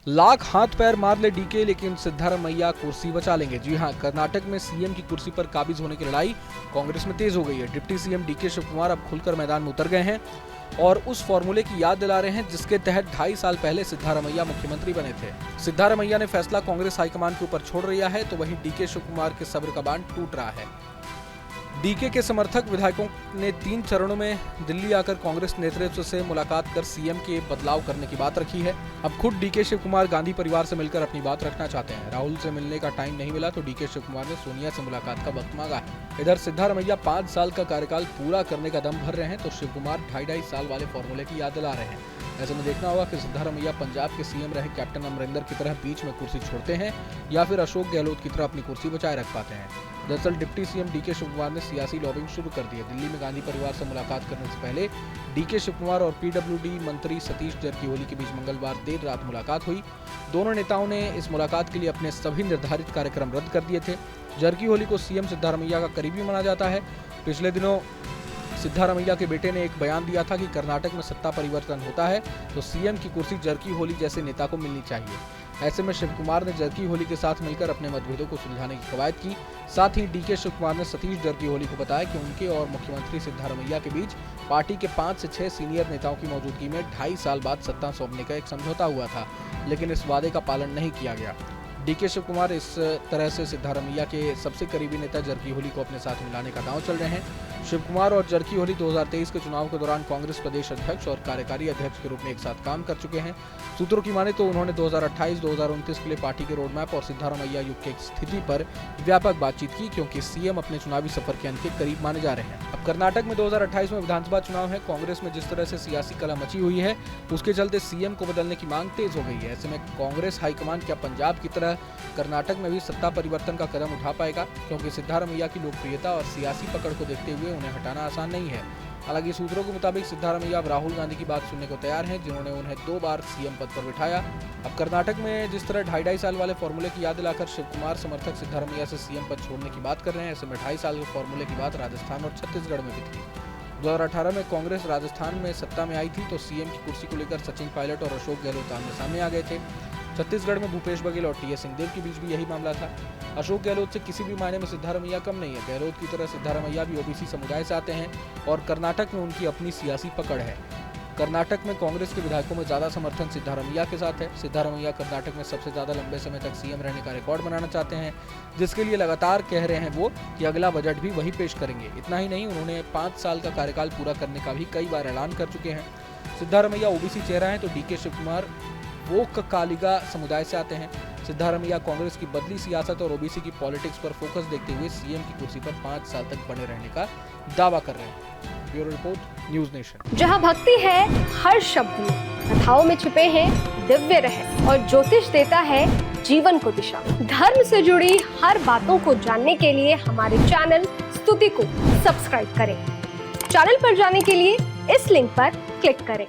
लाख हाथ पैर मार ले डीके, लेकिन सिद्धारमैया कुर्सी बचा लेंगे। जी हां, कर्नाटक में सीएम की कुर्सी पर काबिज होने की लड़ाई कांग्रेस में तेज हो गई है। डिप्टी सीएम डीके शिवकुमार अब खुलकर मैदान में उतर गए हैं और उस फॉर्मूले की याद दिला रहे हैं जिसके तहत 2.5 साल पहले सिद्धारमैया मुख्यमंत्री बने थे। सिद्धारमैया ने फैसला कांग्रेस हाईकमान के ऊपर छोड़ दिया है, तो वहीं डीके शिवकुमार के सब्र का बांध टूट रहा है। डीके के समर्थक विधायकों ने 3 चरणों में दिल्ली आकर कांग्रेस नेतृत्व से मुलाकात कर सीएम के बदलाव करने की बात रखी है। अब खुद डीके शिवकुमार गांधी परिवार से मिलकर अपनी बात रखना चाहते हैं। राहुल से मिलने का टाइम नहीं मिला तो डीके शिवकुमार ने सोनिया से मुलाकात का वक्त मांगा है। इधर सिद्धारमैया 5 साल का कार्यकाल पूरा करने का दम भर रहे हैं, तो शिवकुमार 2.5 साल वाले फॉर्मूले की याद दिला रहे हैं। ऐसे में देखना होगा कि सिद्धारमैया पंजाब के सीएम रहे कैप्टन अमरिंदर की तरह बीच में कुर्सी छोड़ते हैं या फिर अशोक गहलोत की तरह अपनी कुर्सी बचाए रख पाते हैं। दरअसल डिप्टी सीएम डीके शिवकुमार ने सियासी लॉबिंग शुरू कर दी है। दिल्ली में गांधी परिवार से मुलाकात करने से पहले डीके शिवकुमार और पीडब्ल्यूडी मंत्री सतीश जरकीहोली के बीच मंगलवार देर रात मुलाकात हुई। दोनों नेताओं ने इस मुलाकात के लिए अपने सभी निर्धारित कार्यक्रम रद्द कर दिए थे। जरकीहोली को सीएम सिद्धारमैया का करीबी माना जाता है। पिछले दिनों सिद्धारमैया के बेटे ने एक बयान दिया था कि कर्नाटक में सत्ता परिवर्तन होता है तो सीएम की कुर्सी जरकीहोली जैसे नेता को मिलनी चाहिए। ऐसे में शिवकुमार ने जरकीहोली के साथ मिलकर अपने मतभेदों को सुलझाने की कवायद की। साथ ही डीके शिवकुमार ने सतीश जरकीहोली को बताया कि उनके और मुख्यमंत्री सिद्धारमैया के बीच पार्टी के 5 से 6 सीनियर नेताओं की मौजूदगी में 2.5 साल बाद सत्ता सौंपने का एक समझौता हुआ था, लेकिन इस वादे का पालन नहीं किया गया। डीके शिवकुमार इस तरह से सिद्धारमैया के सबसे करीबी नेता जरकीहोली को अपने साथ मिलाने का दांव चल रहे हैं। शिवकुमार और जरकीहोली 2023 के चुनाव के दौरान कांग्रेस प्रदेश अध्यक्ष और कार्यकारी अध्यक्ष के रूप में एक साथ काम कर चुके हैं। सूत्रों की माने तो उन्होंने 2028-2029 के लिए पार्टी के रोड मैप और सिद्धारमैया युग की स्थिति पर व्यापक बातचीत की, क्योंकि सीएम अपने चुनावी सफर के अंत के करीब माने जा रहे हैं। अब कर्नाटक में 2028 में विधानसभा चुनाव है। कांग्रेस में जिस तरह से सियासी कला मची हुई है, उसके चलते सीएम को बदलने की मांग तेज हो गई है। ऐसे में कांग्रेस हाईकमान क्या पंजाब की तरह कर्नाटक में भी सत्ता परिवर्तन का कदम उठा पाएगा, क्योंकि सिद्धारमैया की लोकप्रियता और सियासी पकड़ को देखते हुए उन्हें हटाना आसान नहीं है। हालांकि सूत्रों के मुताबिक सिद्धारमैया अब राहुल गांधी की बात सुनने को तैयार हैं, जिन्होंने उन्हें 2 बार सीएम पद पर बिठाया। अब कर्नाटक में जिस तरह 2.5 साल वाले फॉर्मूले की याद दिलाकर शिवकुमार समर्थक सिद्धारमैया से सीएम पद छोड़ने की बात कर रहे हैं, ऐसे में 2.5 साल के फॉर्मूले की बात राजस्थान और छत्तीसगढ़ में भी थी। 2018 में कांग्रेस राजस्थान में सत्ता में आई थी तो सीएम की कुर्सी को लेकर सचिन पायलट और अशोक गहलोत आमने सामने आ गए थे। छत्तीसगढ़ में भूपेश बघेल और टीएस सिंहदेव के बीच भी यही मामला था। अशोक गहलोत से किसी भी मायने में सिद्धारमैया कम नहीं है। गहलोत की तरह सिद्धारमैया भी ओबीसी समुदाय से आते हैं और कर्नाटक में उनकी अपनी सियासी पकड़ है। कर्नाटक में कांग्रेस के विधायकों में ज्यादा समर्थन सिद्धारमैया के साथ है। सिद्धारमैया कर्नाटक में सबसे ज्यादा लंबे समय तक सीएम रहने का रिकॉर्ड बनाना चाहते हैं, जिसके लिए लगातार कह रहे हैं वो कि अगला बजट भी वही पेश करेंगे। इतना ही नहीं, उन्होंने 5 साल का कार्यकाल पूरा करने का भी कई बार ऐलान कर चुके हैं। सिद्धारमैया ओबीसी चेहरा है तो डीके शिवकुमार वोक कालिगा समुदाय से आते हैं। सिद्धारमैया कांग्रेस की बदली सियासत और ओबीसी की पॉलिटिक्स पर फोकस देखते हुए सीएम की कुर्सी पर 5 साल तक बने रहने का दावा कर रहे हैं। Bureau report, news nation. जहां भक्ति है हर शब्द में, कथाओं में छुपे हैं दिव्य रहस्य और ज्योतिष देता है जीवन को दिशा। धर्म से जुड़ी हर बातों को जानने के लिए हमारे चैनल स्तुति को सब्सक्राइब करें। चैनल पर जाने के लिए इस लिंक पर क्लिक करें।